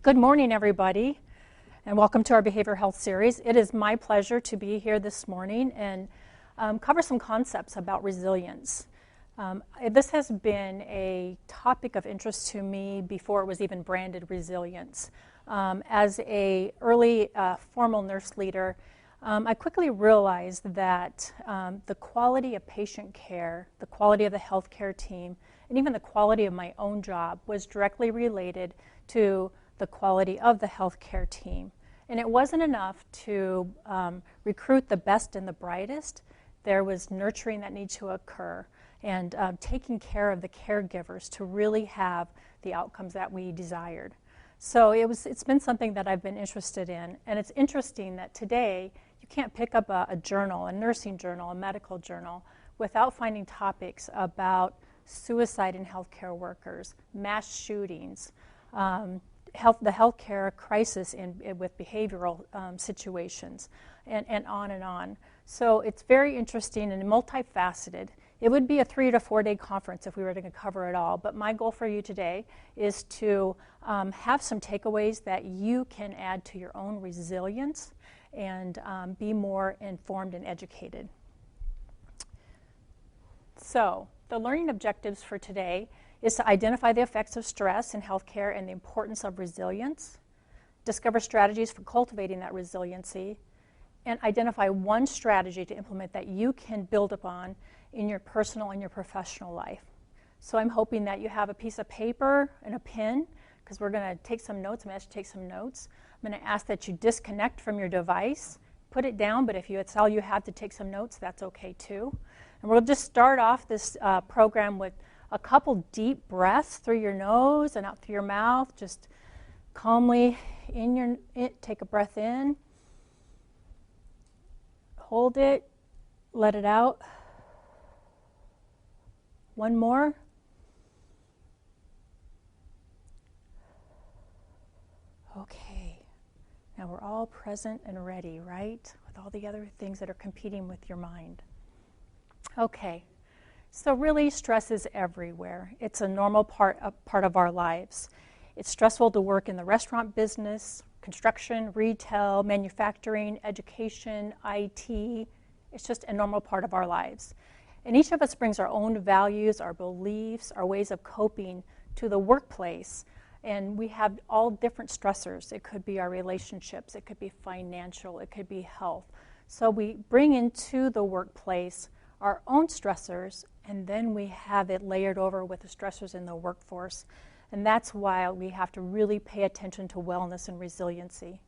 Good morning, everybody, and welcome to our Behavioral Health series. It is my pleasure to be here this morning and cover some concepts about resilience. This has been a topic of interest to me before it was even branded resilience. As an early formal nurse leader, I quickly realized that the quality of patient care, the quality of the healthcare team, and even the quality of my own job was directly related to the quality of the healthcare team. And it wasn't enough to recruit the best and the brightest. There was nurturing that needed to occur and taking care of the caregivers to really have the outcomes that we desired. So it's been something that I've been interested in. And it's interesting that today you can't pick up a journal, a nursing journal, a medical journal, without finding topics about suicide in healthcare workers, mass shootings, the healthcare crisis with behavioral situations, and on and on. So it's very interesting and multifaceted. It would be a 3 to 4 day conference if we were to cover it all, but my goal for you today is to have some takeaways that you can add to your own resilience and be more informed and educated. So the learning objectives for today is to identify the effects of stress in healthcare and the importance of resilience, discover strategies for cultivating that resiliency, and identify one strategy to implement that you can build upon in your personal and your professional life. So I'm hoping that you have a piece of paper and a pen, because we're going to take some notes. I'm going to ask you to take some notes. I'm going to ask that you disconnect from your device, put it down, but if it's all you have to take some notes, that's okay too. And we'll just start off this program with a couple deep breaths through your nose and out through your mouth. Just calmly take a breath in, hold it, let it out. One more. Okay. Now we're all present and ready, right? With all the other things that are competing with your mind. Okay. So really, stress is everywhere. It's a normal part of our lives. It's stressful to work in the restaurant business, construction, retail, manufacturing, education, IT. It's just a normal part of our lives. And each of us brings our own values, our beliefs, our ways of coping to the workplace. And we have all different stressors. It could be our relationships, it could be financial, it could be health. So we bring into the workplace our own stressors, and then we have it layered over with the stressors in the workforce. And that's why we have to really pay attention to wellness and resiliency.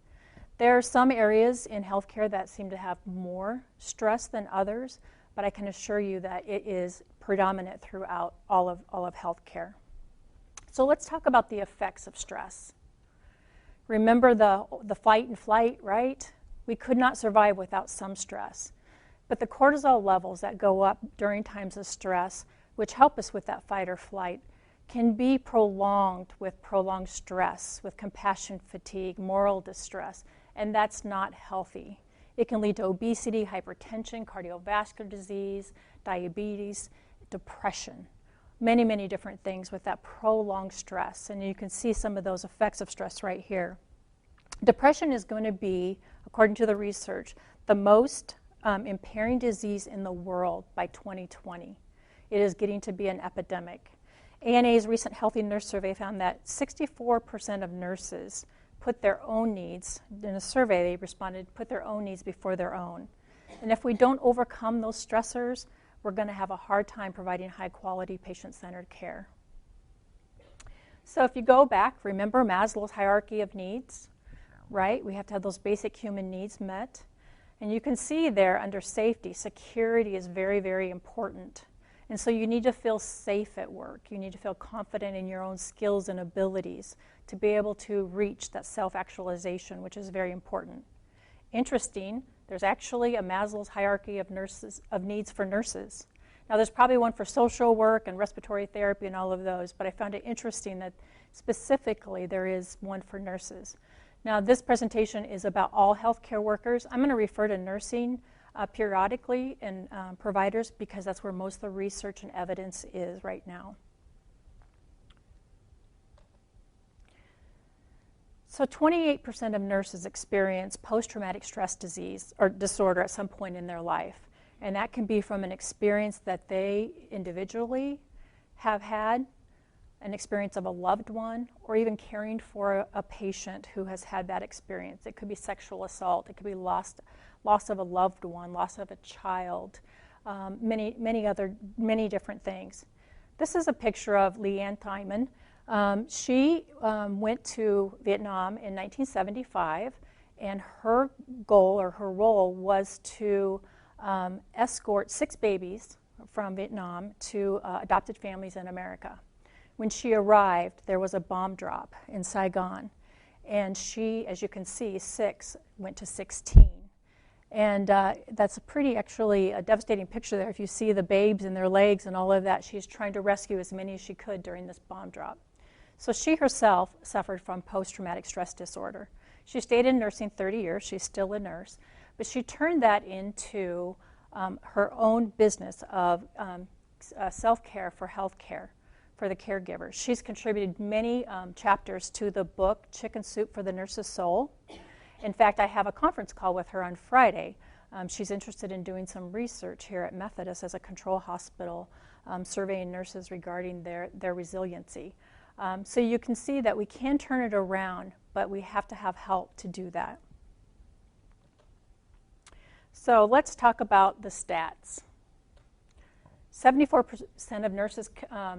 There are some areas in healthcare that seem to have more stress than others, but I can assure you that it is predominant throughout all of healthcare. So let's talk about the effects of stress. Remember the fight and flight, right? We could not survive without some stress. But the cortisol levels that go up during times of stress, which help us with that fight or flight, can be prolonged with prolonged stress, with compassion fatigue, moral distress, and that's not healthy. It can lead to obesity, hypertension, cardiovascular disease, diabetes, depression, many, many different things with that prolonged stress. And you can see some of those effects of stress right here. Depression is going to be, according to the research, the most impairing disease in the world by 2020. It is getting to be an epidemic. ANA's recent Healthy Nurse Survey found that 64% of nurses put their own needs, in a survey they responded, put their own needs before their own. And if we don't overcome those stressors, we're going to have a hard time providing high-quality, patient-centered care. So if you go back, remember Maslow's hierarchy of needs, right? We have to have those basic human needs met. And you can see there under safety, security is very, very important. And so you need to feel safe at work. You need to feel confident in your own skills and abilities to be able to reach that self-actualization, which is very important. Interesting, there's actually a Maslow's hierarchy of needs for nurses. Now there's probably one for social work and respiratory therapy and all of those, but I found it interesting that specifically there is one for nurses. Now this presentation is about all healthcare workers. I'm going to refer to nursing periodically and providers because that's where most of the research and evidence is right now. So 28% of nurses experience post-traumatic stress disease or disorder at some point in their life. And that can be from an experience that they individually have had, an experience of a loved one, or even caring for a patient who has had that experience. It could be sexual assault. It could be loss of a loved one, loss of a child, many different things. This is a picture of Leanne Thyman. She went to Vietnam in 1975, and her goal or her role was to escort 6 babies from Vietnam to adopted families in America. When she arrived, there was a bomb drop in Saigon, and she, as you can see, 6 went to 16. And that's a pretty, actually, a devastating picture there. If you see the babes and their legs and all of that, she's trying to rescue as many as she could during this bomb drop. So she herself suffered from post-traumatic stress disorder. She stayed in nursing 30 years. She's still a nurse. But she turned that into her own business of self-care for health care for the caregivers. She's contributed many chapters to the book, Chicken Soup for the Nurse's Soul. In fact, I have a conference call with her on Friday. She's interested in doing some research here at Methodist as a control hospital, surveying nurses regarding their resiliency. So you can see that we can turn it around, but we have to have help to do that. So let's talk about the stats. 74% of nurses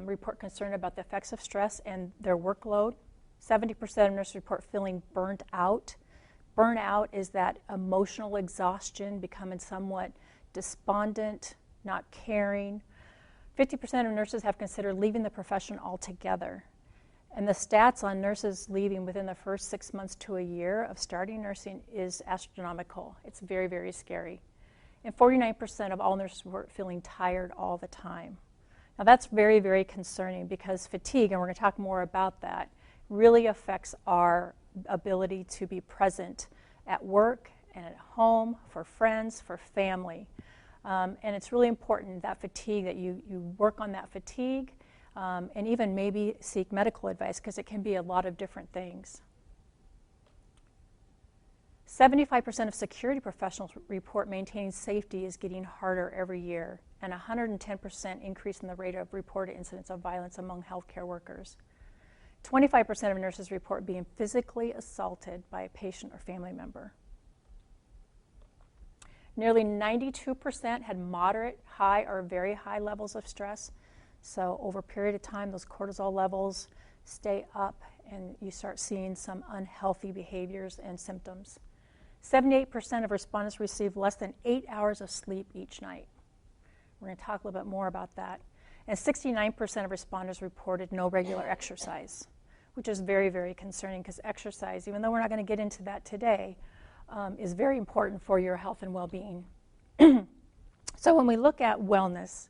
report concern about the effects of stress and their workload. 70% of nurses report feeling burnt out. Burnout is that emotional exhaustion, becoming somewhat despondent, not caring. 50% of nurses have considered leaving the profession altogether. And the stats on nurses leaving within the first 6 months to a year of starting nursing is astronomical. It's very, very scary. And 49% of all nurses were feeling tired all the time. Now that's very, very concerning because fatigue, and we're going to talk more about that, really affects our ability to be present at work and at home, for friends, for family. And it's really important, that fatigue, that you work on that fatigue and even maybe seek medical advice because it can be a lot of different things. 75% of security professionals report maintaining safety is getting harder every year, and 110% increase in the rate of reported incidents of violence among healthcare workers. 25% of nurses report being physically assaulted by a patient or family member. Nearly 92% had moderate, high, or very high levels of stress. So over a period of time, those cortisol levels stay up and you start seeing some unhealthy behaviors and symptoms. 78% of respondents receive less than 8 hours of sleep each night. We're going to talk a little bit more about that. And 69% of respondents reported no regular exercise, which is very, very concerning because exercise, even though we're not going to get into that today, is very important for your health and well-being. So when we look at wellness,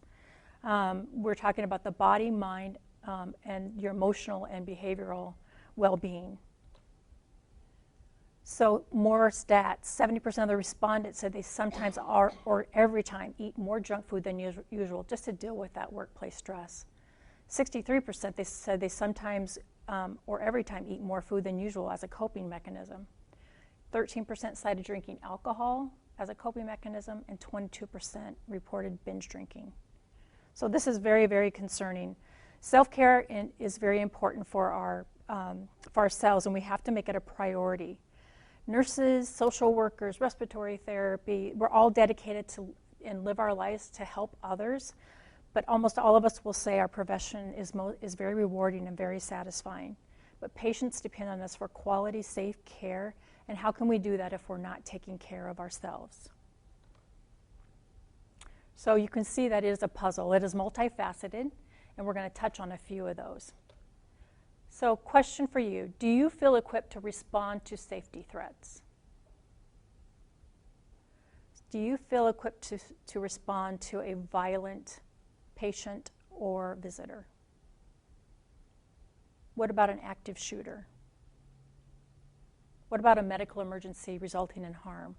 we're talking about the body, mind, and your emotional and behavioral well-being. So more stats, 70% of the respondents said they sometimes are or every time eat more junk food than usual just to deal with that workplace stress. 63% they said they sometimes or every time eat more food than usual as a coping mechanism. 13% cited drinking alcohol as a coping mechanism, and 22% reported binge drinking. So this is very, very concerning. Self-care is very important for ourselves, and we have to make it a priority. Nurses, social workers, respiratory therapy, we're all dedicated to and live our lives to help others, but almost all of us will say our profession is very rewarding and very satisfying. But patients depend on us for quality, safe care, and how can we do that if we're not taking care of ourselves? So you can see that it is a puzzle. It is multifaceted, and we're going to touch on a few of those. So question for you, do you feel equipped to respond to safety threats? Do you feel equipped to respond to a violent patient or visitor? What about an active shooter? What about a medical emergency resulting in harm?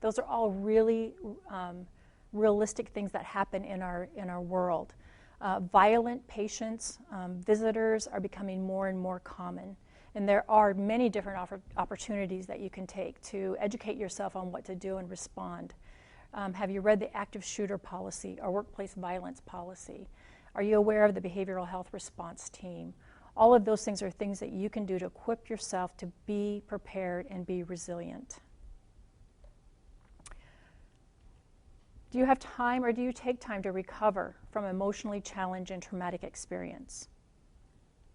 Those are all really realistic things that happen in our world. Violent patients, visitors are becoming more and more common. And there are many different opportunities that you can take to educate yourself on what to do and respond. Have you read the active shooter policy or workplace violence policy? Are you aware of the behavioral health response team? All of those things are things that you can do to equip yourself to be prepared and be resilient. Do you have time, or do you take time to recover from emotionally challenged and traumatic experience?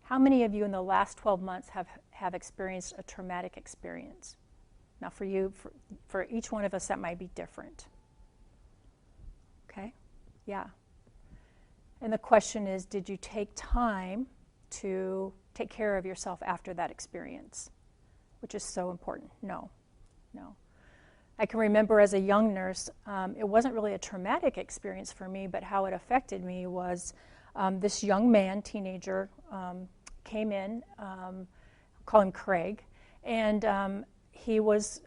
How many of you in the last 12 months have experienced a traumatic experience? Now for you, for each one of us, that might be different. Okay? Yeah. And the question is, did you take time to take care of yourself after that experience? Which is so important. No. I can remember as a young nurse, it wasn't really a traumatic experience for me, but how it affected me was this young man, teenager, came in, call him Craig, and he was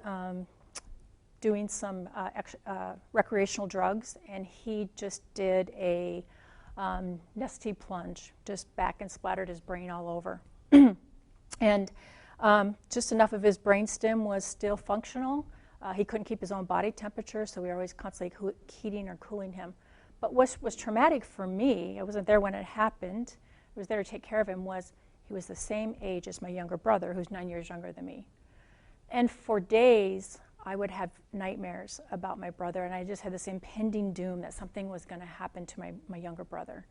doing some recreational drugs, and he just did a nasty plunge, just back and splattered his brain all over. And just enough of his brainstem was still functional. He couldn't keep his own body temperature, so we were always constantly heating or cooling him. But what was traumatic for me, I wasn't there when it happened, I was there to take care of him, was he was the same age as my younger brother, who's 9 years younger than me. And for days, I would have nightmares about my brother, and I just had this impending doom that something was going to happen to my younger brother.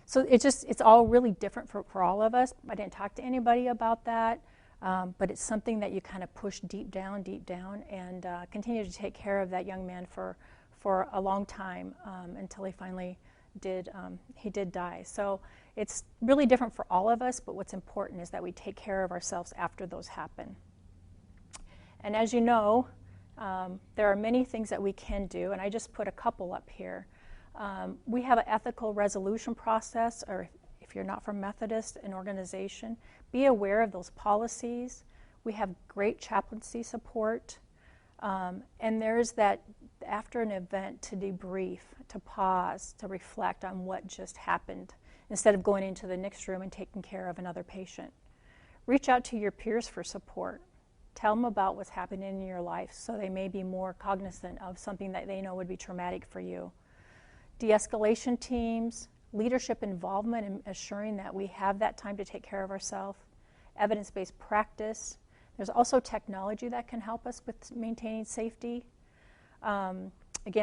So it's all really different for all of us. I didn't talk to anybody about that. But it's something that you kind of push deep down, and continue to take care of that young man for a long time until he finally did die. So it's really different for all of us, but what's important is that we take care of ourselves after those happen. And as you know, there are many things that we can do, and I just put a couple up here. We have an ethical resolution process, or if you're not from Methodist, an organization, be aware of those policies. We have great chaplaincy support. And there's that, after an event, to debrief, to pause, to reflect on what just happened, instead of going into the next room and taking care of another patient. Reach out to your peers for support. Tell them about what's happening in your life so they may be more cognizant of something that they know would be traumatic for you. De-escalation teams, leadership involvement in assuring that we have that time to take care of ourselves, evidence-based practice. There's also technology that can help us with maintaining safety. Again,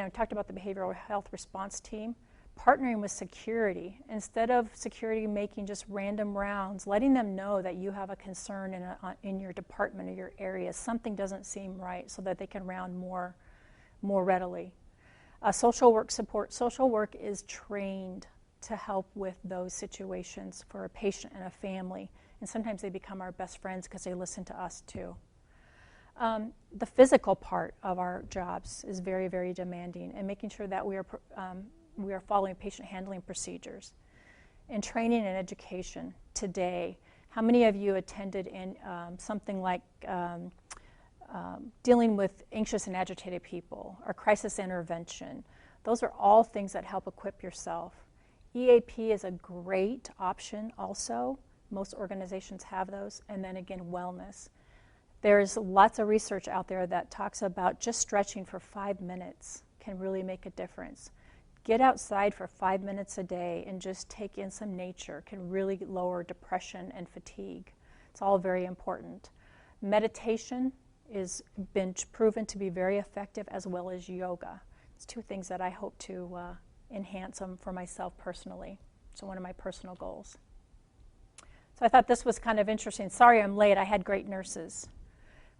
I talked about the behavioral health response team. Partnering with security. Instead of security making just random rounds, letting them know that you have a concern in your department or your area, something doesn't seem right, so that they can round more readily. Social work support. Social work is trained to help with those situations for a patient and a family. And sometimes they become our best friends because they listen to us too. The physical part of our jobs is very, very demanding, and making sure that we are following patient handling procedures. In training and education today, how many of you attended in something like dealing with anxious and agitated people, or crisis intervention? Those are all things that help equip yourself. EAP is a great option also. Most organizations have those. And then again, wellness. There's lots of research out there that talks about just stretching for 5 minutes can really make a difference. Get outside for 5 minutes a day and just take in some nature can really lower depression and fatigue. It's all very important. Meditation has been proven to be very effective, as well as yoga. It's two things that I hope to enhance them for myself personally. It's one of my personal goals. So I thought this was kind of interesting. Sorry I'm late. I had great nurses,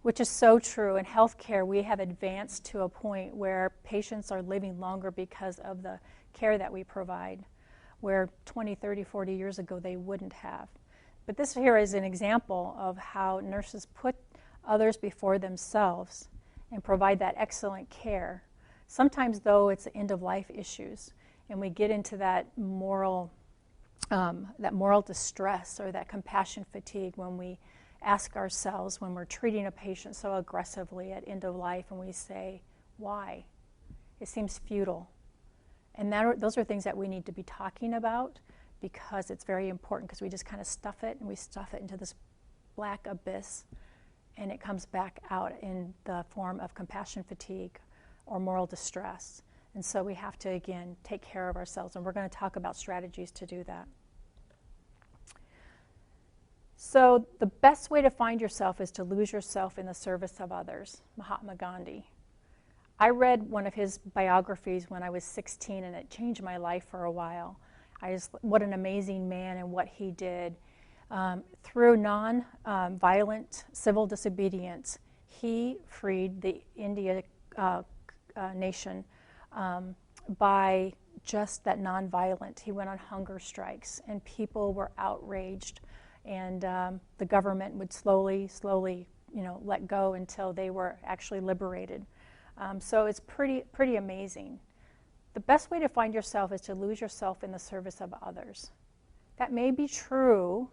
which is so true. In healthcare, we have advanced to a point where patients are living longer because of the care that we provide, where 20, 30, 40 years ago they wouldn't have. But this here is an example of how nurses put others before themselves and provide that excellent care. Sometimes, though, it's end-of-life issues, and we get into that moral distress or that compassion fatigue when we ask ourselves, when we're treating a patient so aggressively at end of life, and we say, why? It seems futile. And those are things that we need to be talking about, because it's very important, because we just kind of stuff it, and we stuff it into this black abyss, and it comes back out in the form of compassion fatigue or moral distress. And so we have to, again, take care of ourselves, and we're going to talk about strategies to do that. So the best way to find yourself is to lose yourself in the service of others. Mahatma Gandhi. I read one of his biographies when I was 16, and it changed my life for a while. What an amazing man, and what he did. Through non-violent civil disobedience, he freed the India nation by just that non-violent. He went on hunger strikes, and people were outraged, and the government would slowly, let go until they were actually liberated. So it's pretty amazing. The best way to find yourself is to lose yourself in the service of others. That may be true,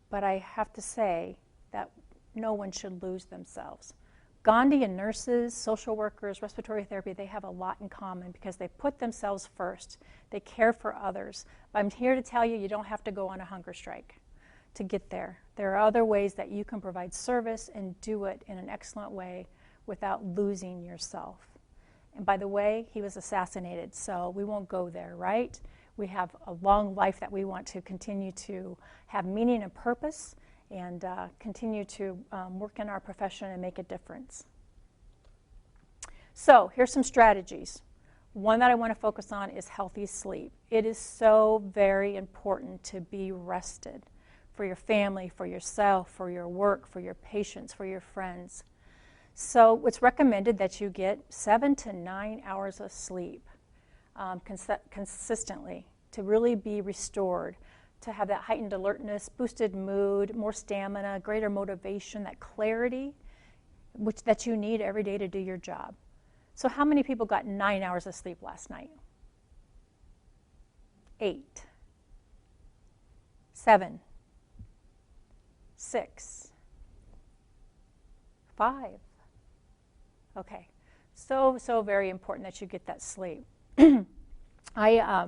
but I have to say that no one should lose themselves. Gandhi and nurses, social workers, respiratory therapy, they have a lot in common, because they put themselves first. They care for others. But I'm here to tell you, you don't have to go on a hunger strike to get there. There are other ways that you can provide service and do it in an excellent way without losing yourself. And by the way, he was assassinated, so we won't go there, right? We have a long life that we want to continue to have meaning and purpose, and continue to work in our profession and make a difference. So here's some strategies. One that I want to focus on is healthy sleep. It is so very important to be rested for your family, for yourself, for your work, for your patients, for your friends. So it's recommended that you get 7 to 9 hours of sleep consistently to really be restored, to have that heightened alertness, boosted mood, more stamina, greater motivation, that clarity that you need every day to do your job. So how many people got 9 hours of sleep last night? 8. 7. 6. 5. Okay, so very important that you get that sleep. I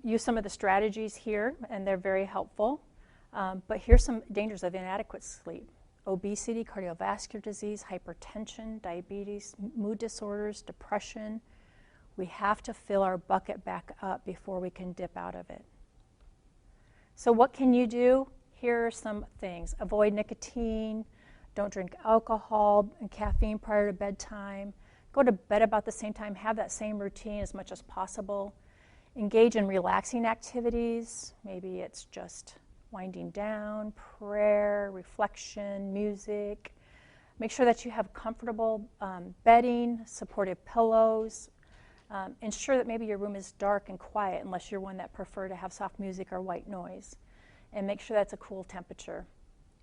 use some of the strategies here, and they're very helpful. But here's some dangers of inadequate sleep: obesity, cardiovascular disease, hypertension, diabetes, mood disorders, depression. We have to fill our bucket back up before we can dip out of it. So what can you do? Here are some things. Avoid nicotine. Don't drink alcohol and caffeine prior to bedtime. Go to bed about the same time. Have that same routine as much as possible. Engage in relaxing activities. Maybe it's just winding down, prayer, reflection, music. Make sure that you have comfortable bedding, supportive pillows. Ensure that maybe your room is dark and quiet, unless you're one that prefer to have soft music or white noise. And make sure that's a cool temperature.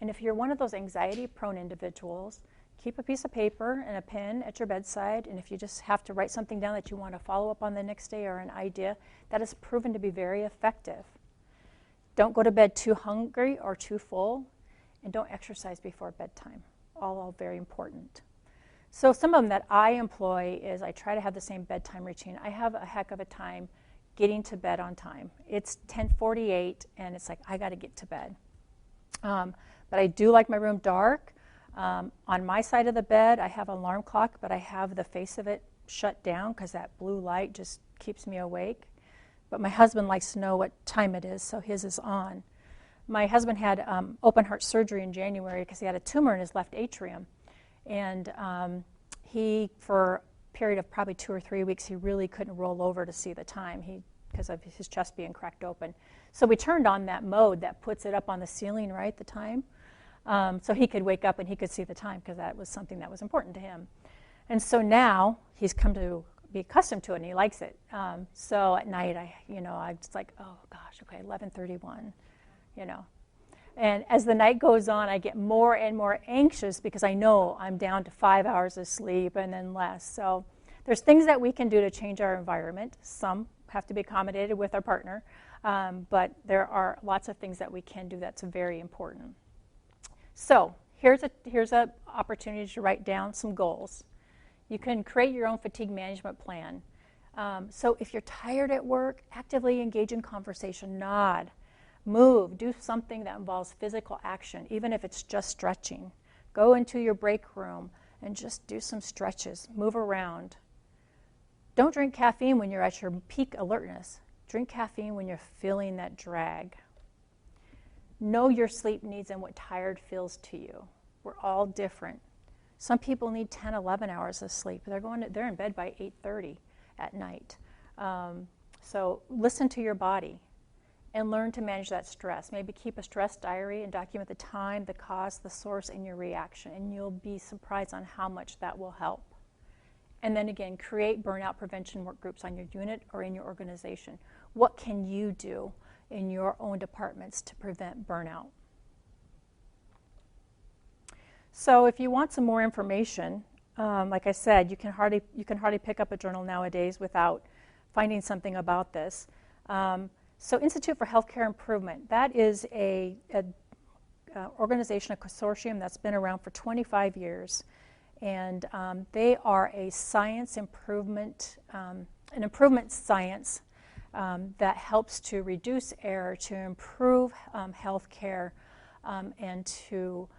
And if you're one of those anxiety-prone individuals, keep a piece of paper and a pen at your bedside, and if you just have to write something down that you want to follow up on the next day, or an idea, that is proven to be very effective. Don't go to bed too hungry or too full, and don't exercise before bedtime. All very important. So some of them that I employ is I try to have the same bedtime routine. I have a heck of a time getting to bed on time. It's 10:48, and it's like, I got to get to bed. But I do like my room dark. On my side of the bed, I have an alarm clock, but I have the face of it shut down because that blue light just keeps me awake. But my husband likes to know what time it is, so his is on. My husband had open heart surgery in January because he had a tumor in his left atrium. And he, for a period of probably 2 or 3 weeks, he really couldn't roll over to see the time because of his chest being cracked open. So we turned on that mode that puts it up on the ceiling, right, the time. So he could wake up and he could see the time, because that was something that was important to him. And so now he's come to be accustomed to it, and he likes it. So at night, I'm just like, oh gosh, okay, 11:31, And as the night goes on, I get more and more anxious because I know I'm down to 5 hours of sleep and then less. So there's things that we can do to change our environment. Some have to be accommodated with our partner, but there are lots of things that we can do that's very important. So here's a opportunity to write down some goals. You can create your own fatigue management plan. So if you're tired at work, actively engage in conversation, nod, move, do something that involves physical action, even if it's just stretching. Go into your break room and just do some stretches, move around. Don't drink caffeine when you're at your peak alertness. Drink caffeine when you're feeling that drag. Know your sleep needs and what tired feels to you. We're all different. Some people need 10, 11 hours of sleep. They're in bed by 8:30 at night. So listen to your body and learn to manage that stress. Maybe keep a stress diary and document the time, the cause, the source, and your reaction. And you'll be surprised on how much that will help. And then again, create burnout prevention work groups on your unit or in your organization. What can you do in your own departments to prevent burnout? So if you want some more information, like I said, you can hardly pick up a journal nowadays without finding something about this. So Institute for Healthcare Improvement, that is a organization, a consortium that's been around for 25 years. And they are a science improvement, an improvement science that helps to reduce error, to improve health care, and to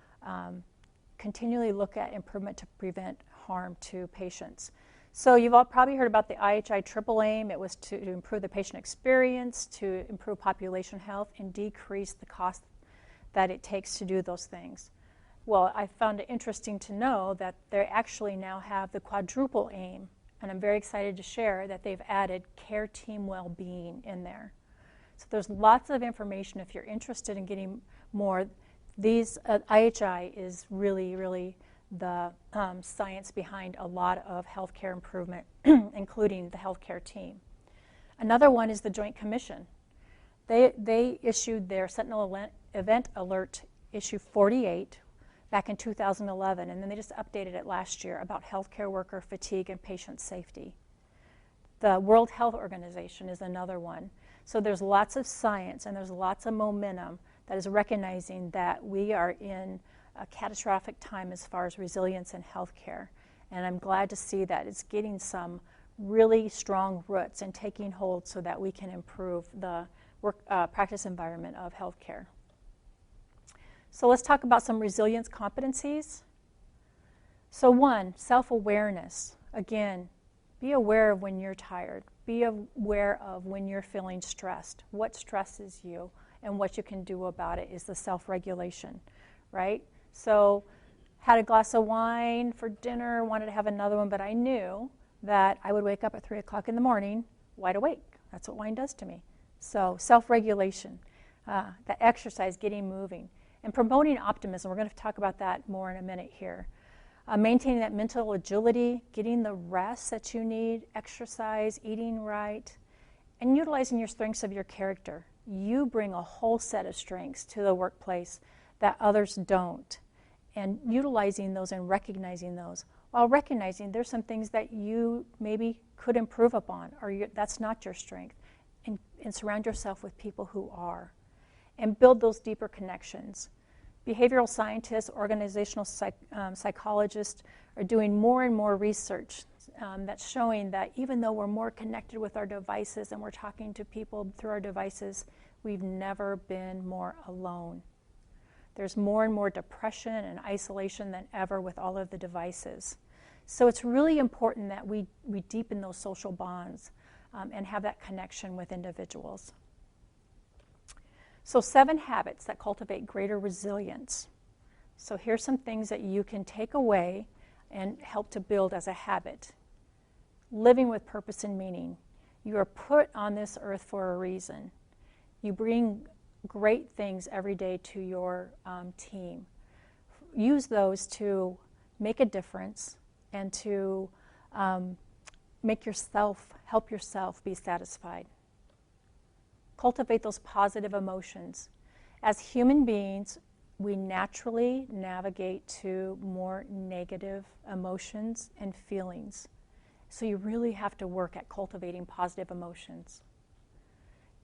continually look at improvement to prevent harm to patients. So you've all probably heard about the IHI triple aim. It was to improve the patient experience, to improve population health, and decrease the cost that it takes to do those things. Well, I found it interesting to know that they actually now have the quadruple aim, and I'm very excited to share that they've added care team well-being in there. So there's lots of information if you're interested in getting more. These IHI is really, really the science behind a lot of healthcare improvement, including the healthcare team. Another one is the Joint Commission. They issued their Sentinel Event Alert issue 48 back in 2011, and then they just updated it last year about healthcare worker fatigue and patient safety. The World Health Organization is another one. So there's lots of science and there's lots of momentum that is recognizing that we are in a catastrophic time as far as resilience in healthcare. And I'm glad to see that it's getting some really strong roots and taking hold so that we can improve the practice environment of healthcare. So let's talk about some resilience competencies. So one, self-awareness. Again, be aware of when you're tired. Be aware of when you're feeling stressed. What stresses you and what you can do about it is the self-regulation, right? So had a glass of wine for dinner, wanted to have another one, but I knew that I would wake up at 3 o'clock in the morning wide awake. That's what wine does to me. So self-regulation, the exercise, getting moving. And promoting optimism, we're going to talk about that more in a minute here. Maintaining that mental agility, getting the rest that you need, exercise, eating right, and utilizing your strengths of your character. You bring a whole set of strengths to the workplace that others don't. And utilizing those and recognizing those, while recognizing there's some things that you maybe could improve upon, or that's not your strength. And surround yourself with people who are. And build those deeper connections. Behavioral scientists, organizational psychologists are doing more and more research that's showing that even though we're more connected with our devices and we're talking to people through our devices, we've never been more alone. There's more and more depression and isolation than ever with all of the devices. So it's really important that we deepen those social bonds and have that connection with individuals. So 7 habits that cultivate greater resilience. So here's some things that you can take away and help to build as a habit. Living with purpose and meaning. You are put on this earth for a reason. You bring great things every day to your team. Use those to make a difference and to help yourself be satisfied. Cultivate those positive emotions. As human beings, we naturally navigate to more negative emotions and feelings. So you really have to work at cultivating positive emotions.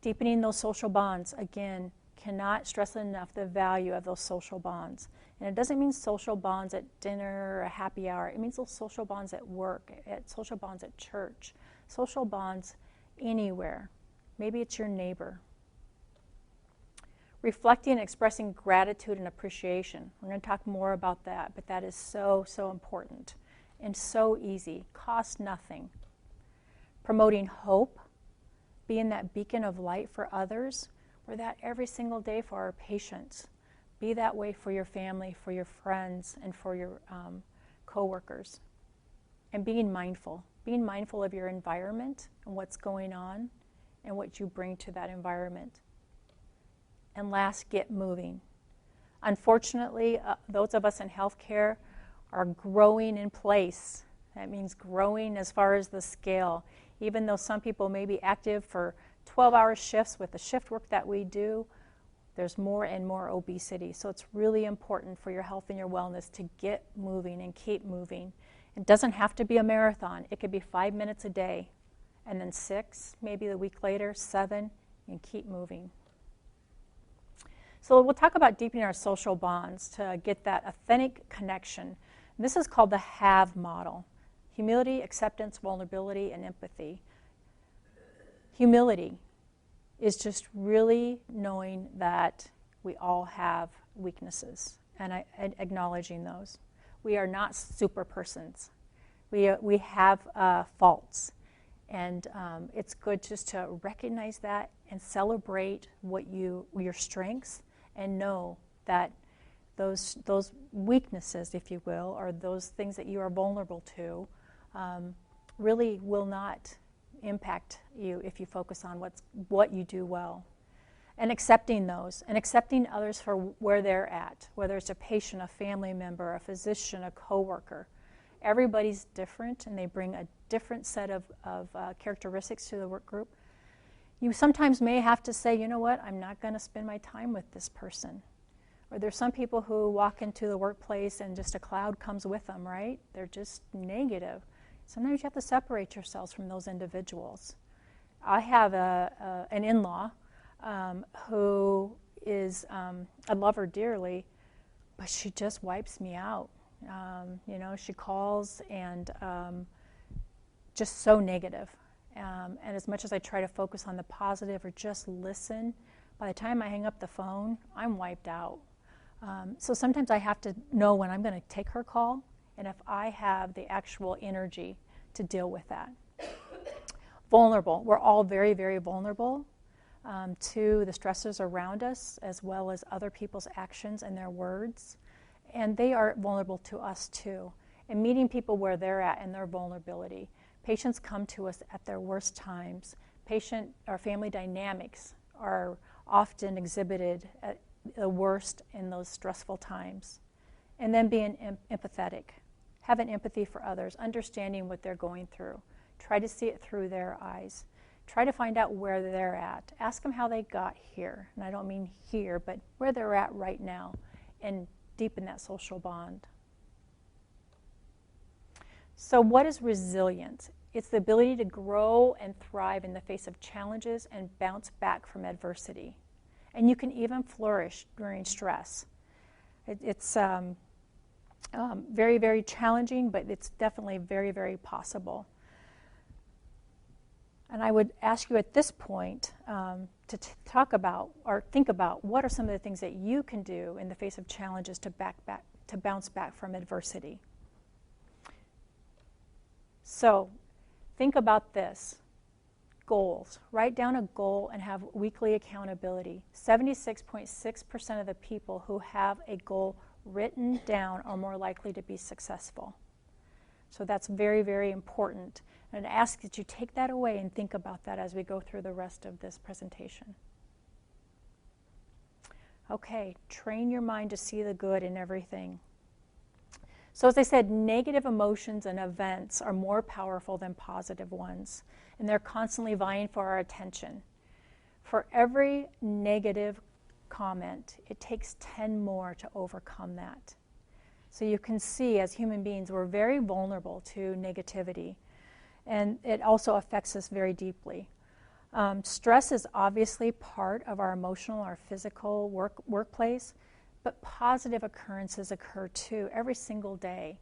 Deepening those social bonds, again, cannot stress enough the value of those social bonds. And it doesn't mean social bonds at dinner or a happy hour. It means those social bonds at work, social bonds at church, social bonds anywhere. Maybe it's your neighbor. Reflecting and expressing gratitude and appreciation. We're going to talk more about that, but that is so, so important and so easy. Costs nothing. Promoting hope, being that beacon of light for others. We're that every single day for our patients. Be that way for your family, for your friends, and for your coworkers. And being mindful of your environment and what's going on and what you bring to that environment. And last, get moving. Unfortunately, those of us in healthcare are growing in place. That means growing as far as the scale. Even though some people may be active for 12-hour shifts with the shift work that we do, there's more and more obesity. So it's really important for your health and your wellness to get moving and keep moving. It doesn't have to be a marathon. It could be 5 minutes a day, and then 6, maybe the week later, 7, and keep moving. So we'll talk about deepening our social bonds to get that authentic connection. And this is called the HAVE model. Humility, acceptance, vulnerability, and empathy. Humility is just really knowing that we all have weaknesses and acknowledging those. We are not super persons. We have faults. And it's good just to recognize that and celebrate your strengths and know that those weaknesses, if you will, or those things that you are vulnerable to, really will not impact you if you focus on what you do well. And accepting those, and accepting others for where they're at, whether it's a patient, a family member, a physician, a coworker. Everybody's different, and they bring a different set of characteristics to the work group. You sometimes may have to say, you know what, I'm not going to spend my time with this person. Or there's some people who walk into the workplace and just a cloud comes with them, right? They're just negative. Sometimes you have to separate yourselves from those individuals. I have an in-law who is, I love her dearly, but she just wipes me out. She calls and just so negative. And as much as I try to focus on the positive or just listen, by the time I hang up the phone, I'm wiped out. So sometimes I have to know when I'm going to take her call and if I have the actual energy to deal with that. Vulnerable. We're all very, very vulnerable to the stressors around us as well as other people's actions and their words. And they are vulnerable to us too. And meeting people where they're at and their vulnerability. Patients come to us at their worst times. Patient or family dynamics are often exhibited at the worst in those stressful times. And then being empathetic. Having empathy for others, understanding what they're going through. Try to see it through their eyes. Try to find out where they're at. Ask them how they got here. And I don't mean here, but where they're at right now. And deepen that social bond. So what is resilience? It's the ability to grow and thrive in the face of challenges and bounce back from adversity. And you can even flourish during stress. It's very, very challenging, but it's definitely very, very possible. And I would ask you at this point to talk about or think about what are some of the things that you can do in the face of challenges to bounce back from adversity. So think about this. Goals. Write down a goal and have weekly accountability. 76.6% of the people who have a goal written down are more likely to be successful. So that's very, very important. And I ask that you take that away and think about that as we go through the rest of this presentation. Okay, train your mind to see the good in everything. So as I said, negative emotions and events are more powerful than positive ones, and they're constantly vying for our attention. For every negative comment, it takes 10 more to overcome that. So you can see, as human beings, we're very vulnerable to negativity, and it also affects us very deeply. Stress is obviously part of our emotional, our physical workplace, but positive occurrences occur too every single day.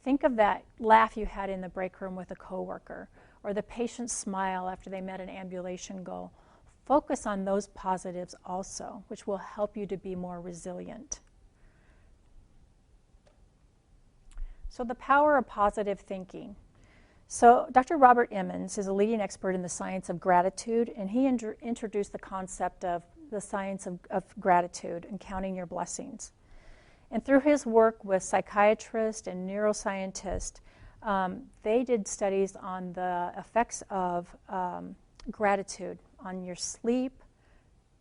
Think of that laugh you had in the break room with a coworker, or the patient's smile after they met an ambulation goal. Focus on those positives also, which will help you to be more resilient. So the power of positive thinking. So Dr. Robert Emmons is a leading expert in the science of gratitude, and he introduced the concept of the science of gratitude and counting your blessings. And through his work with psychiatrists and neuroscientists, they did studies on the effects of gratitude on your sleep,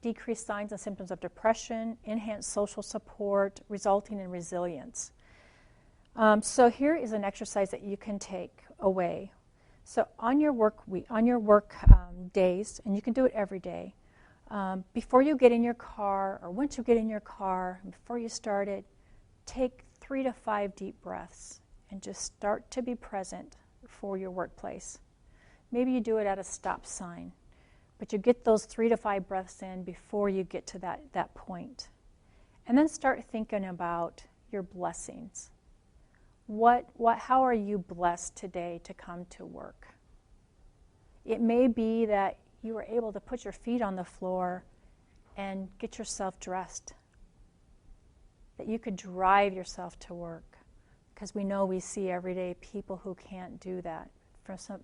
decreased signs and symptoms of depression, enhanced social support, resulting in resilience. So here is an exercise that you can take away. So on your work days, and you can do it every day, before you get in your car, or once you get in your car, before you start it, take 3 to 5 deep breaths and just start to be present for your workplace. Maybe you do it at a stop sign, but you get those 3 to 5 breaths in before you get to that point. And then start thinking about your blessings. How are you blessed today to come to work? It may be that you were able to put your feet on the floor and get yourself dressed, that you could drive yourself to work, because we know we see every day people who can't do that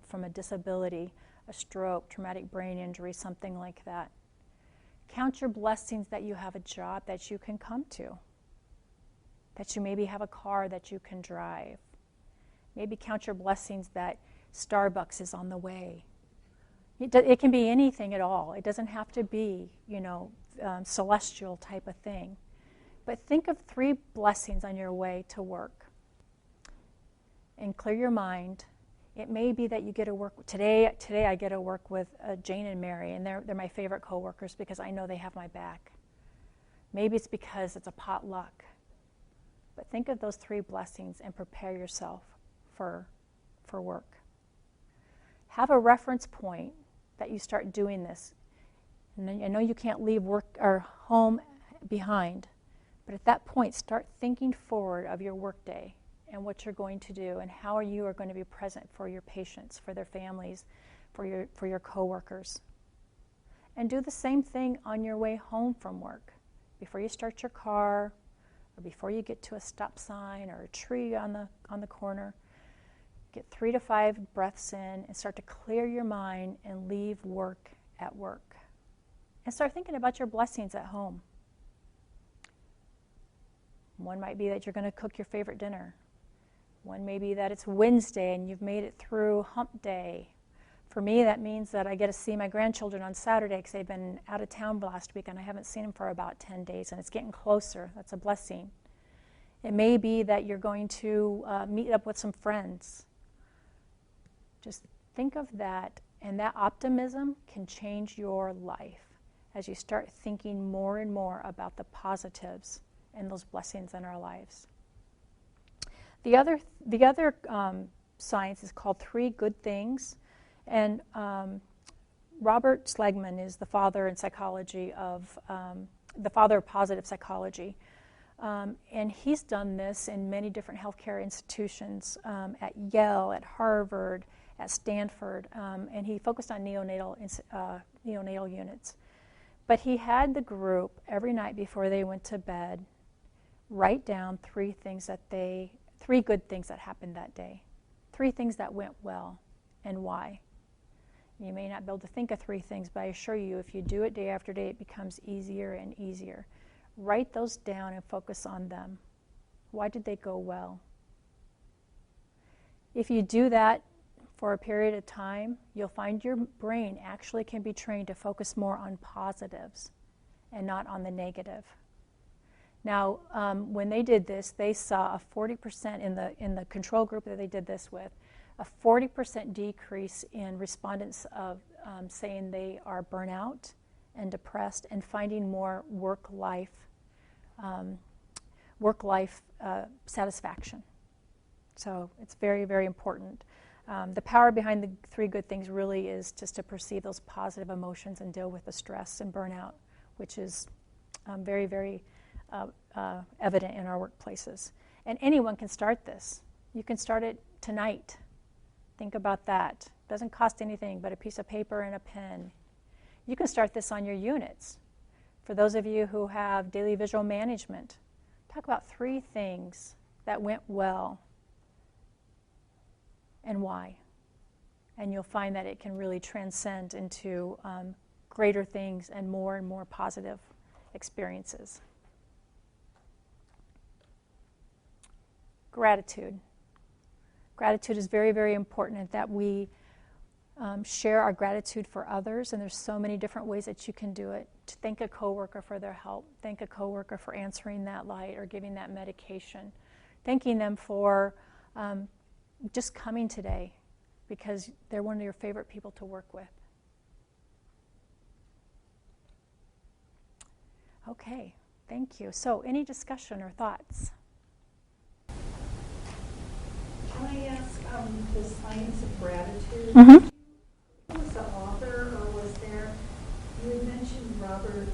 from a disability, a stroke, traumatic brain injury, something like that. Count your blessings that you have a job that you can come to, that you maybe have a car that you can drive. Maybe count your blessings that Starbucks is on the way. It can be anything at all. It doesn't have to be, celestial type of thing. But think of 3 blessings on your way to work. And clear your mind. It may be that you get to work today. I get to work with Jane and Mary, and they're my favorite coworkers because I know they have my back. Maybe it's because it's a potluck. But think of those 3 blessings and prepare yourself for work. Have a reference point that you start doing this. And then I know you can't leave work or home behind, but at that point, start thinking forward of your workday and what you're going to do and how you are going to be present for your patients, for their families, for your coworkers. And do the same thing on your way home from work. Before you start your car, or before you get to a stop sign or a tree on the corner, get 3 to 5 breaths in and start to clear your mind and leave work at work. And start thinking about your blessings at home. One might be that you're going to cook your favorite dinner. One may be that it's Wednesday and you've made it through hump day. For me, that means that I get to see my grandchildren on Saturday because they've been out of town last week and I haven't seen them for about 10 days, and it's getting closer. That's a blessing. It may be that you're going to meet up with some friends. Just think of that, and that optimism can change your life as you start thinking more and more about the positives and those blessings in our lives. The other science is called 3 Good Things, and Robert Seligman is the father in psychology of the father of positive psychology, and he's done this in many different healthcare institutions at Yale, at Harvard, at Stanford, and he focused on neonatal units. But he had the group every night before they went to bed write down 3 good things that happened that day, 3 things that went well, and why. You may not be able to think of 3 things, but I assure you, if you do it day after day, it becomes easier and easier. Write those down and focus on them. Why did they go well? If you do that for a period of time, you'll find your brain actually can be trained to focus more on positives and not on the negative. Now, when they did this, they saw a 40% in the control group that they did this with, a 40% decrease in respondents of saying they are burnout and depressed and finding more work-life satisfaction. So it's very, very important. The power behind the 3 good things really is just to perceive those positive emotions and deal with the stress and burnout, which is very, very evident in our workplaces. And anyone can start this. You can start it tonight. Think about that. Doesn't cost anything but a piece of paper and a pen. You can start this on your units. For those of you who have daily visual management, talk about 3 things that went well and why. And you'll find that it can really transcend into greater things and more positive experiences. Gratitude. Gratitude is very, very important that we share our gratitude for others, and there's so many different ways that you can do it. To thank a coworker for their help, thank a coworker for answering that light or giving that medication, thanking them for just coming today because they're one of your favorite people to work with. Okay, thank you. So, any discussion or thoughts? Can I ask the science of gratitude? Mm-hmm. Who was the author, or was there? You had mentioned Robert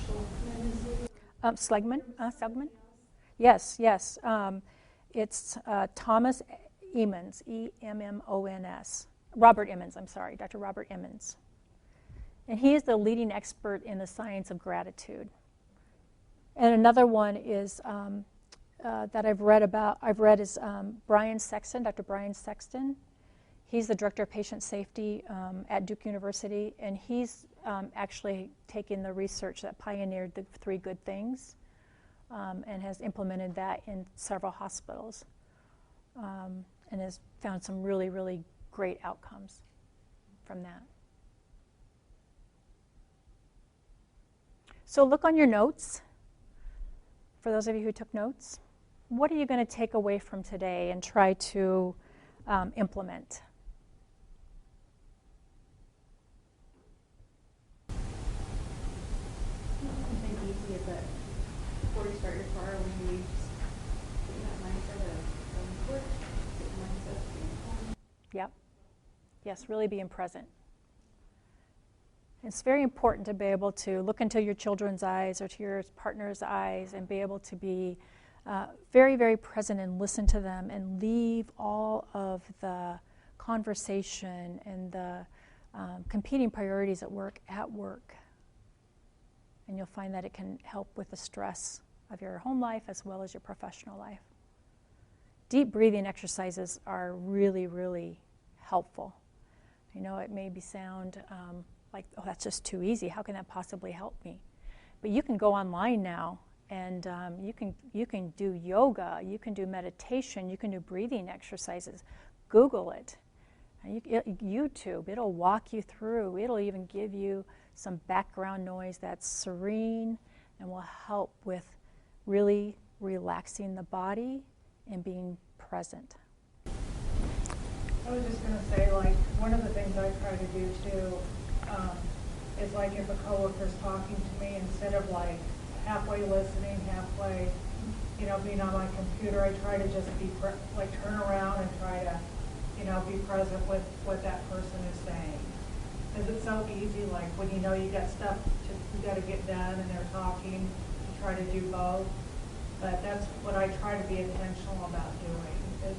Schulman, is it? Seligman? Yes. It's Thomas Emmons, E-M-M-O-N-S. Robert Emmons, Dr. Robert Emmons. And he is the leading expert in the science of gratitude. And another one is that I've read is Brian Sexton, Dr. Brian Sexton. He's the director of patient safety at Duke University, and he's actually taken the research that pioneered the 3 good things and has implemented that in several hospitals and has found some really, really great outcomes from that. So look on your notes. For those of you who took notes, what are you going to take away from today and try to implement? Something easy is that before you start your car, when you just get in that mindset of going to work, get your mindset of being home. Yep. Yes, really being present. It's very important to be able to look into your children's eyes or to your partner's eyes and be able to be very, very present and listen to them and leave all of the conversation and the competing priorities at work. And you'll find that it can help with the stress of your home life as well as your professional life. Deep breathing exercises are really, really helpful. I know it may sound like, oh, that's just too easy. How can that possibly help me? But you can go online now, and you can do yoga, you can do meditation, you can do breathing exercises. Google it. YouTube, it'll walk you through. It'll even give you some background noise that's serene and will help with really relaxing the body and being present. I was just going to say, like, one of the things I try to do too is like if a coworker's talking to me, instead of like halfway listening, halfway, being on my computer, I try to just be turn around and try to, be present with what that person is saying. Because it's so easy, like when you got stuff you got to get done and they're talking, you try to do both. But that's what I try to be intentional about doing, is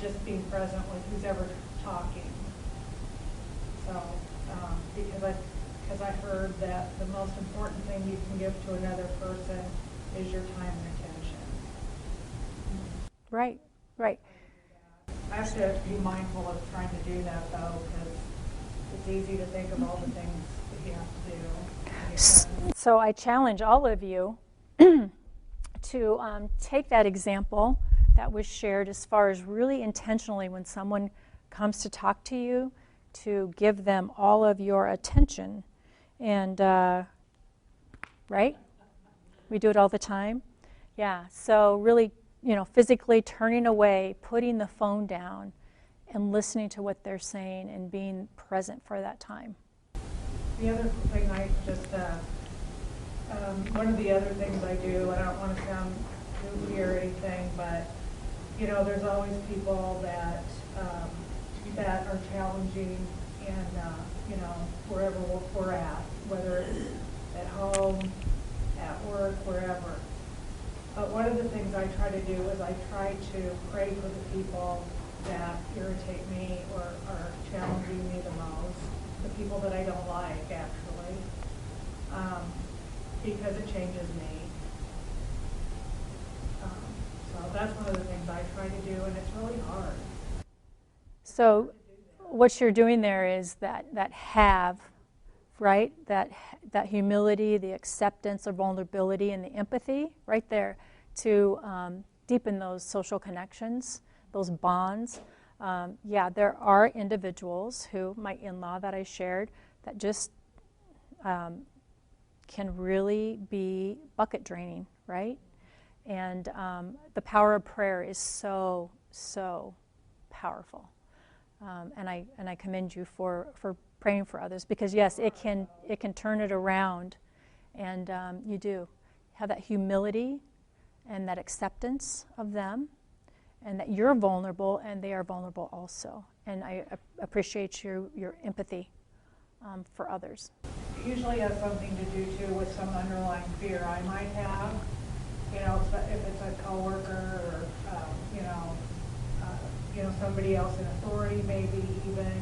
just being present with who's ever talking. So, because I heard that the most important thing you can give to another person is your time and attention. Right. I have to be mindful of trying to do that, though, because it's easy to think of all the things that you have to do. So I challenge all of you to take that example that was shared as far as really intentionally when someone comes to talk to you, to give them all of your attention. And, right? We do it all the time. Yeah, so really, physically turning away, putting the phone down, and listening to what they're saying and being present for that time. The other thing I just, one of the other things I do, and I don't want to sound goofy or anything, but, there's always people that are challenging and, wherever we're at, whether it's at home, at work, wherever. But one of the things I try to do is I try to pray for the people that irritate me or are challenging me the most, the people that I don't like, actually, because it changes me. So that's one of the things I try to do, and it's really hard. So what you're doing there is that have, right? That humility, the acceptance of vulnerability, and the empathy right there to deepen those social connections, those bonds. Yeah, there are individuals who, my in-law that I shared, that just can really be bucket draining, right? And the power of prayer is so, so powerful. And I commend you for praying for others, because yes, it can turn it around, and you do have that humility and that acceptance of them, and that you're vulnerable and they are vulnerable also. And I appreciate your empathy for others. It usually has something to do too with some underlying fear I might have. You know, if it's a coworker or somebody else in authority, maybe even,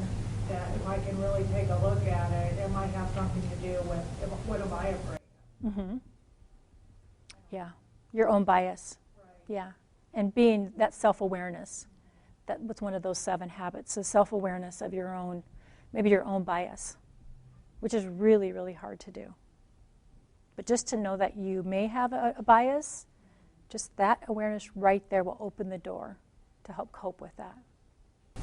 that if I can really take a look at it, it might have something to do with what am I afraid of? Mm-hmm. Yeah, your own bias. Right. Yeah, and being that self-awareness. That was one of those 7 habits, the self-awareness of your own, maybe your own bias, which is really, really hard to do. But just to know that you may have a bias, just that awareness right there will open the door to help cope with that. I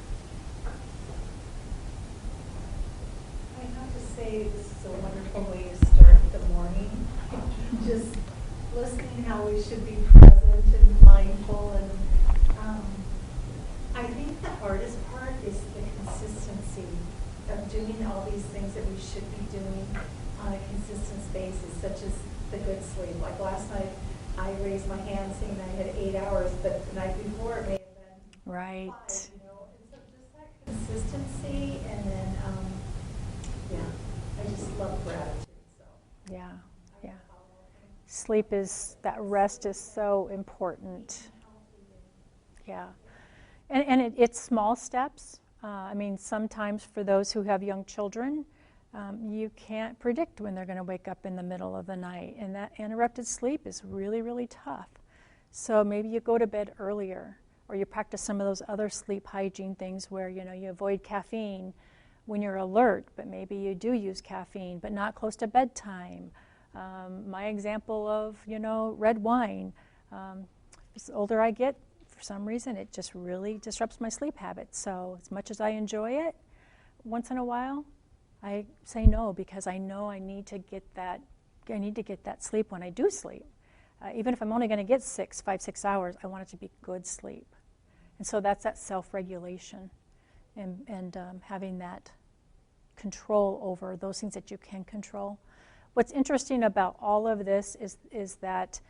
have to say, this is a wonderful way to start the morning. Just listening how we should be present and mindful. And I think the hardest part is the consistency of doing all these things that we should be doing on a consistent basis, such as the good sleep. Like last night, I raised my hand saying I had 8 hours, but the night before it may have been Right. 5, And so just that consistency, and then, I just love gratitude. So Yeah, yeah. Sleep is, that rest is so important. Yeah. And it's small steps. I mean, sometimes for those who have young children, you can't predict when they're going to wake up in the middle of the night. And that interrupted sleep is really, really tough. So maybe you go to bed earlier, or you practice some of those other sleep hygiene things where, you avoid caffeine when you're alert, but maybe you do use caffeine, but not close to bedtime. My example of, red wine. As older I get, for some reason, it just really disrupts my sleep habits. So as much as I enjoy it, once in a while, I say no, because I know I need to get that sleep when I do sleep. Even if I'm only going to get 5, 6 hours, I want it to be good sleep. And so that's that self-regulation and having that control over those things that you can control. What's interesting about all of this is that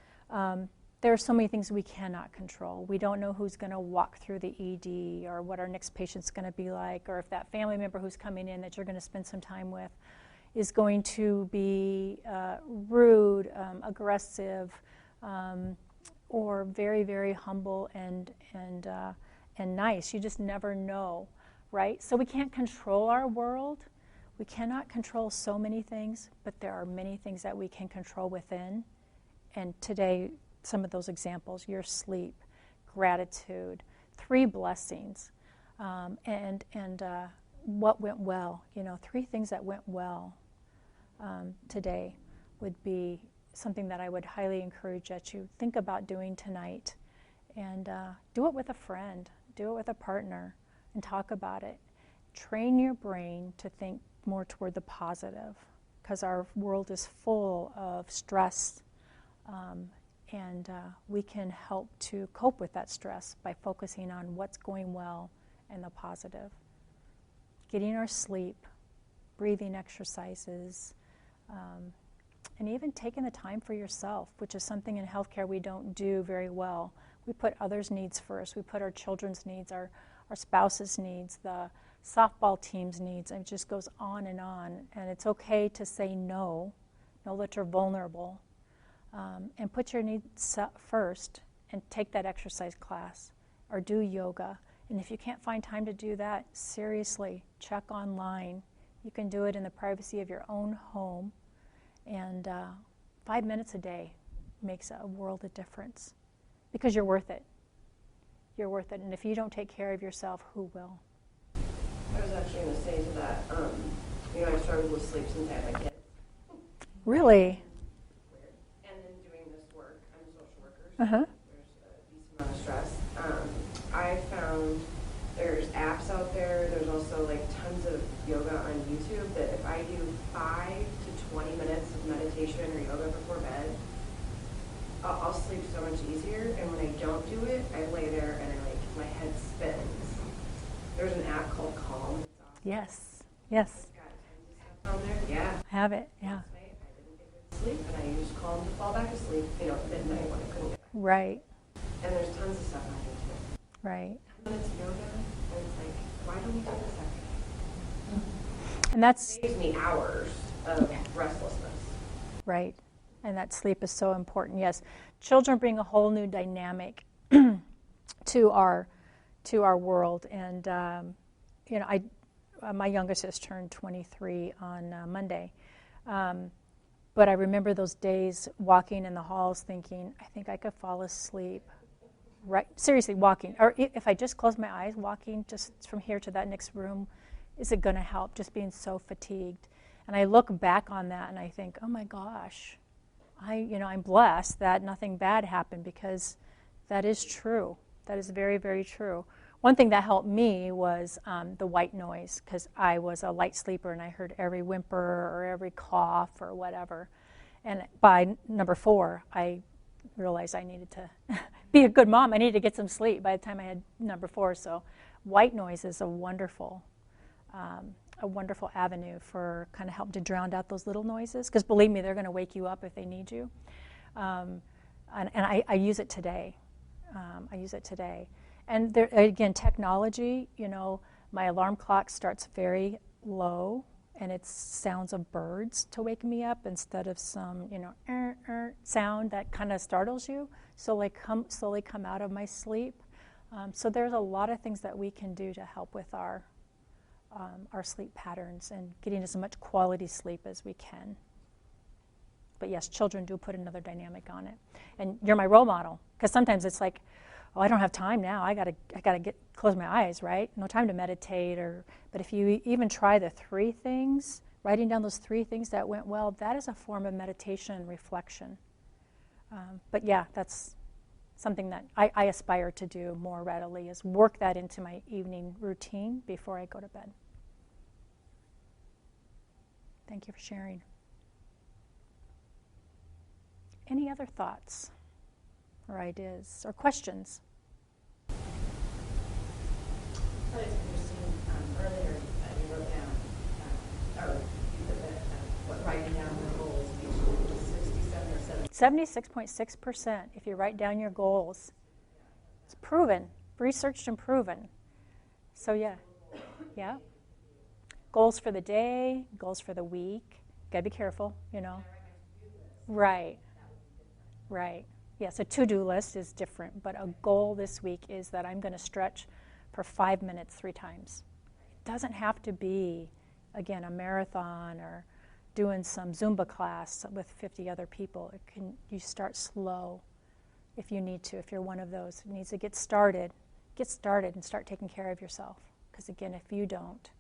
there are so many things we cannot control. We don't know who's going to walk through the ED, or what our next patient's going to be like, or if that family member who's coming in that you're going to spend some time with is going to be rude, aggressive, or very, very humble and nice. You just never know, right? So we can't control our world. We cannot control so many things, but there are many things that we can control within. And today, some of those examples: your sleep, gratitude, 3 blessings, and what went well. 3 things that went well today would be something that I would highly encourage that you think about doing tonight. And do it with a friend, do it with a partner, and talk about it. Train your brain to think more toward the positive, because our world is full of stress, and we can help to cope with that stress by focusing on what's going well and the positive. Getting our sleep, breathing exercises, and even taking the time for yourself, which is something in healthcare we don't do very well. We put others' needs first. We put our children's needs, our spouse's needs, the softball team's needs, and it just goes on. And it's okay to say no, know that you're vulnerable, and put your needs first, and take that exercise class or do yoga And if you can't find time to do that, seriously, check online. You can do it in the privacy of your own home. And 5 minutes a day makes a world of difference because you're worth it. You're worth it. And if you don't take care of yourself, who will? I was actually going to say to that, I struggled with sleep since I had my kids. Really? Weird. And then doing this work, I'm a social worker, so Uh-huh. there's a decent amount of stress. I found there's apps out there. There's also like tons of yoga on YouTube that if I do 5 to 20 minutes of meditation or yoga before bed, I'll sleep so much easier. And when I don't do it, I lay there and my head spins. There's an app called Calm. It's awesome. Yes. Yes. It's got tons of stuff on there. Yeah. I have it. Yeah. Last night I didn't get good sleep, and I used Calm to fall back asleep, at midnight when I couldn't get back. Right. And there's tons of stuff on here too. Right. 10 minutes of yoga, and it's like, why don't we do this every day? And that's It saves me hours of restlessness. right. And that sleep is so important. Yes. Children bring a whole new dynamic to our world. And my youngest has turned 23 on Monday. But I remember those days walking in the halls thinking, I think I could fall asleep. Right, seriously, walking. Or if I just close my eyes, walking just from here to that next room, is it going to help? Just being so fatigued. And I look back on that and I think, oh my gosh, I'm blessed that nothing bad happened, because that is true. That is very, very true. One thing that helped me was the white noise, because I was a light sleeper and I heard every whimper or every cough or whatever. And by number 4, I realized I needed to be a good mom. I needed to get some sleep by the time I had number 4. So white noise is a wonderful avenue for kind of helping to drown out those little noises, because believe me, they're going to wake you up if they need you. And I use it today. And there, again, technology, my alarm clock starts very low, and it's sounds of birds to wake me up instead of some, sound that kind of startles you. So slowly come out of my sleep. So there's a lot of things that we can do to help with our sleep patterns and getting as much quality sleep as we can. But yes, children do put another dynamic on it. And you're my role model, because sometimes it's like, oh, I don't have time now. I gotta close my eyes, right? No time to meditate. But if you even try the 3 things, writing down those 3 things that went well, that is a form of meditation and reflection. But yeah, that's something that I aspire to do more readily, is work that into my evening routine before I go to bed. Thank you for sharing. Any other thoughts or ideas or questions? I thought it was interesting earlier you wrote down, or you put that, writing down the goals, each was 67 or 70. 76.6% if you write down your goals. It's proven, researched and proven. So yeah. Goals for the day, goals for the week. Gotta be careful, Right. Yes, a to-do list is different, but a goal this week is that I'm going to stretch for 5 minutes 3 times. It doesn't have to be, again, a marathon or doing some Zumba class with 50 other people. You start slow if you need to. If you're one of those who needs to get started and start taking care of yourself. Because again, if you don't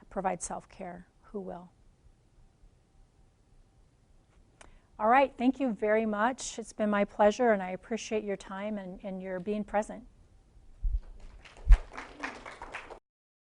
provide self-care, who will? All right, thank you very much. It's been my pleasure, and I appreciate your time and your being present.